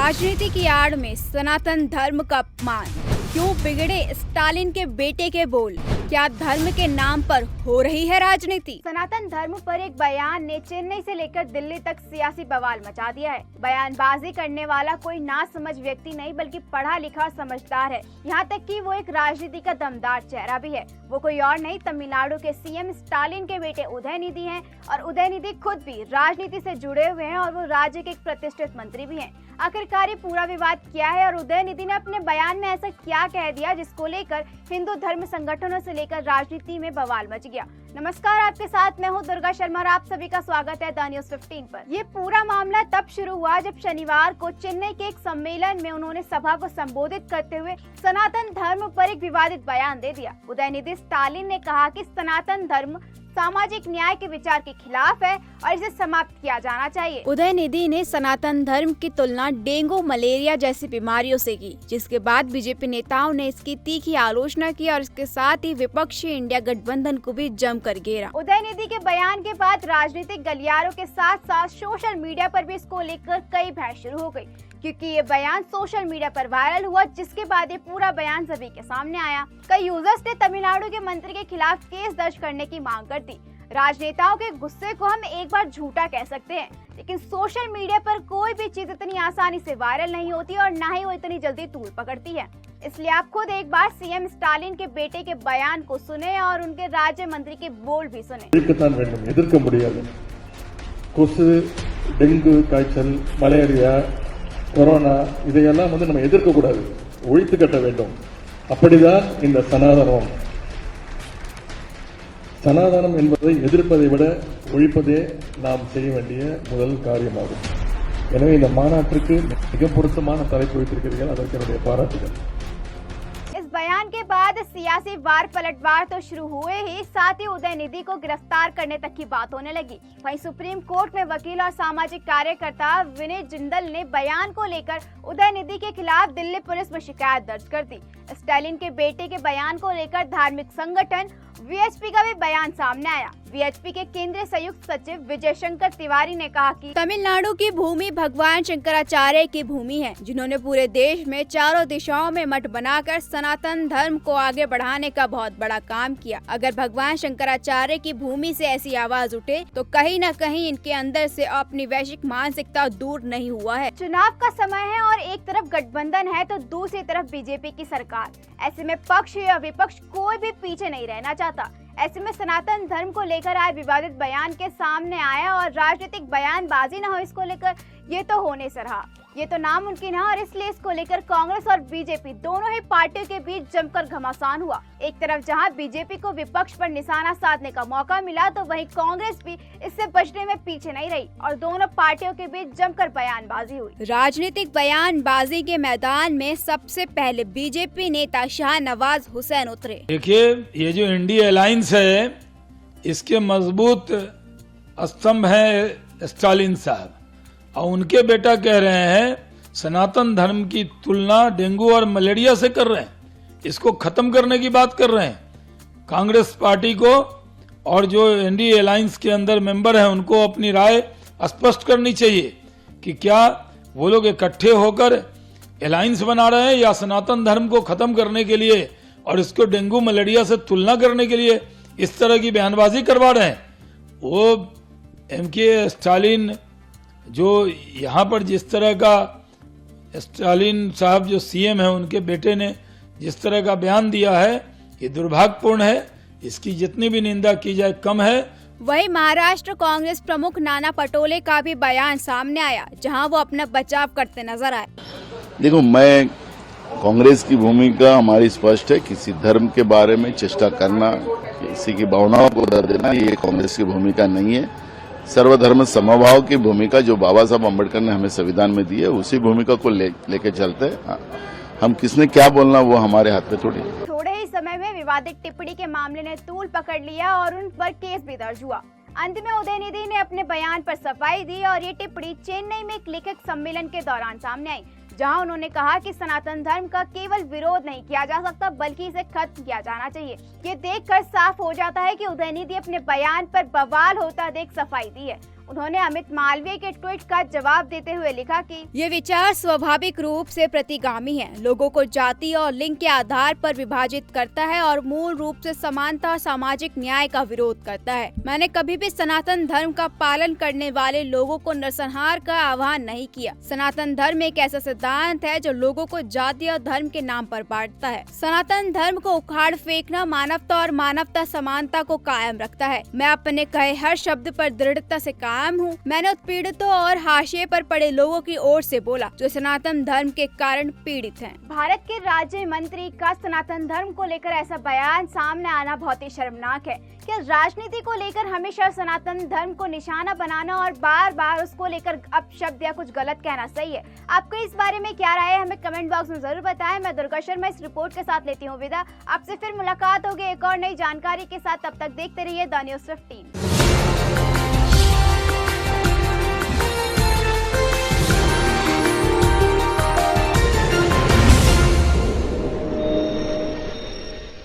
राजनीति की आड़ में सनातन धर्म का अपमान, क्यों बिगड़े स्टालिन के बेटे के बोल, क्या धर्म के नाम पर हो रही है राजनीति? सनातन धर्म पर एक बयान ने चेन्नई से लेकर दिल्ली तक सियासी बवाल मचा दिया है। बयानबाजी करने वाला कोई नासमझ व्यक्ति नहीं बल्कि पढ़ा लिखा समझदार है। यहाँ तक कि वो एक राजनीति का दमदार चेहरा भी है। वो कोई और नहीं, तमिलनाडु के सीएम स्टालिन के बेटे उदयनिधि हैं और उदयनिधि खुद भी राजनीति से जुड़े हुए हैं और वो राज्य के एक प्रतिष्ठित मंत्री भी हैं। आखिरकार ये पूरा विवाद क्या है और उदयनिधि ने अपने बयान में ऐसा क्या कह दिया जिसको लेकर हिंदू धर्म संगठनों से लेकर राजनीति में बवाल मच गया। नमस्कार, आपके साथ मैं हूं दुर्गा शर्मा और आप सभी का स्वागत है द न्यूज़ 15 पर। ये पूरा मामला तब शुरू हुआ जब शनिवार को चेन्नई के एक सम्मेलन में उन्होंने सभा को संबोधित करते हुए सनातन धर्म पर एक विवादित बयान दे दिया। उदयनिधि स्टालिन ने कहा कि सनातन धर्म सामाजिक न्याय के विचार के खिलाफ है और इसे समाप्त किया जाना चाहिए। उदयनिधि ने सनातन धर्म की तुलना डेंगू, मलेरिया जैसी बीमारियों से की, जिसके बाद बीजेपी नेताओं ने इसकी तीखी आलोचना की और इसके साथ ही विपक्षी इंडिया गठबंधन को भी जमकर घेरा। उदयनिधि के बयान के बाद राजनीतिक गलियारों के साथ साथ सोशल मीडिया पर भी इसको लेकर कई बहस शुरू हो गई, क्योंकि ये बयान सोशल मीडिया पर वायरल हुआ, जिसके बाद ये पूरा बयान सभी के सामने आया। कई यूजर्स ने तमिलनाडु के मंत्री के खिलाफ केस दर्ज करने की मांग कर दी। राजनेताओं के गुस्से को हम एक बार झूठा कह सकते हैं, लेकिन सोशल मीडिया पर कोई भी चीज इतनी आसानी से वायरल नहीं होती और ना ही वो इतनी जल्दी तूल पकड़ती है। इसलिए आप खुद एक बार सीएम स्टालिन के बेटे के बयान को सुने और उनके राज्य मंत्री के बोल भी सुने। எதிர்க்க முடியாது. கொசு, டெங்கு காய்ச்சல், மலேரியா, கொரோனா இதையெல்லாம் நம்ம எதிர்க்க கூடாது, ஒழித்து கட்ட வேண்டும். அப்படிதான் இந்த சனாதனம். சனாதனம் என்பதை எதிர்ப்பதை விட ஒழிப்பதே நாம் செய்ய வேண்டிய முதல் காரியமாகும். எனவே இந்த மாநாட்டிற்கு மிக பொருத்தமான தலைப்பு வைத்திருக்கிறீர்கள், அதற்கு என்னுடைய பாராட்டுகள். इस बयान के बाद सियासी वार पलटवार तो शुरू हुए ही, साथ ही उदयनिधि को गिरफ्तार करने तक की बात होने लगी। वहीं सुप्रीम कोर्ट में वकील और सामाजिक कार्यकर्ता विनय जिंदल ने बयान को लेकर उदयनिधि के खिलाफ दिल्ली पुलिस में शिकायत दर्ज कर दी। स्टालिन के बेटे के बयान को लेकर धार्मिक संगठन वीएचपी का भी बयान सामने आया। वीएचपी के केंद्रीय संयुक्त सचिव विजय शंकर तिवारी ने कहा कि तमिलनाडु की भूमि भगवान शंकराचार्य की भूमि है, जिन्होंने पूरे देश में चारों दिशाओं में मठ बनाकर सनातन धर्म को आगे बढ़ाने का बहुत बड़ा काम किया। अगर भगवान शंकराचार्य की भूमि से ऐसी आवाज उठे तो कहीं न कहीं इनके अंदर से अपनी वैश्विक मानसिकता दूर नहीं हुआ है। चुनाव का समय है और एक तरफ गठबंधन है तो दूसरी तरफ बीजेपी की सरकार। ऐसे में पक्ष या विपक्ष कोई भी पीछे नहीं रहना चाहता। ऐसे में सनातन धर्म को लेकर आए विवादित बयान के सामने आया और राजनीतिक बयानबाजी न हो, इसको लेकर ये तो होने से रहा, ये तो नामुमकिन है और इसलिए इसको लेकर कांग्रेस और बीजेपी दोनों ही पार्टियों के बीच जमकर घमासान हुआ। एक तरफ जहां बीजेपी को विपक्ष पर निशाना साधने का मौका मिला तो वहीं कांग्रेस भी इससे बचने में पीछे नहीं रही और दोनों पार्टियों के बीच जमकर बयानबाजी हुई। राजनीतिक बयानबाजी के मैदान में सबसे पहले बीजेपी नेता शाहनवाज हुसैन उतरे। देखिए, ये जो इंडिया अलायंस है इसके मजबूत स्तंभ है स्टालिन साहब, और उनके बेटा कह रहे हैं सनातन धर्म की तुलना डेंगू और मलेरिया से कर रहे हैं, इसको खत्म करने की बात कर रहे हैं। कांग्रेस पार्टी को और जो एनडीए अलायंस के अंदर मेंबर हैं उनको अपनी राय स्पष्ट करनी चाहिए कि क्या वो लोग इकट्ठे होकर अलायंस बना रहे हैं या सनातन धर्म को खत्म करने के लिए और इसको डेंगू मलेरिया से तुलना करने के लिए इस तरह की बयानबाजी करवा रहे हैं। वो एमके स्टालिन जो यहाँ पर जिस तरह का स्टालिन साहब जो सीएम है उनके बेटे ने जिस तरह का बयान दिया है ये दुर्भाग्यपूर्ण है, इसकी जितनी भी निंदा की जाए कम है। वहीं महाराष्ट्र कांग्रेस प्रमुख नाना पटोले का भी बयान सामने आया, जहां वो अपना बचाव करते नजर आए। देखो, मैं कांग्रेस की भूमिका हमारी स्पष्ट है, किसी धर्म के बारे में चेष्टा करना, किसी की भावनाओं को दर्द देना, ये कांग्रेस की भूमिका नहीं है। सर्वधर्म समभाव की भूमिका जो बाबा साहब अम्बेडकर ने हमें संविधान में दी है, उसी भूमिका को लेके चलते हैं। हम किसने क्या बोलना वो हमारे हाथ में थोड़ी। थोड़े ही समय में विवादित टिप्पणी के मामले ने तूल पकड़ लिया और उन पर केस भी दर्ज हुआ। अंत में उदयनिधि ने अपने बयान पर सफाई दी और ये टिप्पणी चेन्नई में एक लेखक सम्मेलन के दौरान सामने आई, जहां उन्होंने कहा कि सनातन धर्म का केवल विरोध नहीं किया जा सकता बल्कि इसे खत्म किया जाना चाहिए। ये देखकर साफ हो जाता है कि उदयनिधि अपने बयान पर बवाल होता देख सफाई दी है उन्होंने अमित मालवीय के ट्वीट का जवाब देते हुए लिखा कि ये विचार स्वाभाविक रूप से प्रतिगामी है, लोगों को जाति और लिंग के आधार पर विभाजित करता है और मूल रूप से समानता और सामाजिक न्याय का विरोध करता है। मैंने कभी भी सनातन धर्म का पालन करने वाले लोगों को नरसंहार का आह्वान नहीं किया। सनातन धर्म एक ऐसा सिद्धांत है जो लोगों को जाति और धर्म के नाम पर बांटता है। सनातन धर्म को उखाड़ फेंकना मानवता और मानवता समानता को कायम रखता है। मैं अपने कहे हर शब्द पर दृढ़ता से कायम हूँ। मैंने उत्पीड़ितों और हाशिए पर पड़े लोगों की ओर से बोला जो सनातन धर्म के कारण पीड़ित हैं। भारत के राज्य मंत्री का सनातन धर्म को लेकर ऐसा बयान सामने आना बहुत ही शर्मनाक है। क्या राजनीति को लेकर हमेशा सनातन धर्म को निशाना बनाना और बार बार उसको लेकर अपशब्द या कुछ गलत कहना सही है? आपको इस बारे में क्या राय है, हमें कमेंट बॉक्स में जरूर बताएं। मैं दुर्गा शर्मा इस रिपोर्ट के साथ लेती हूँ विदा। आपसे फिर मुलाकात होगी एक और नई जानकारी के साथ। तब तक देखते रहिए द न्यूज़ 15।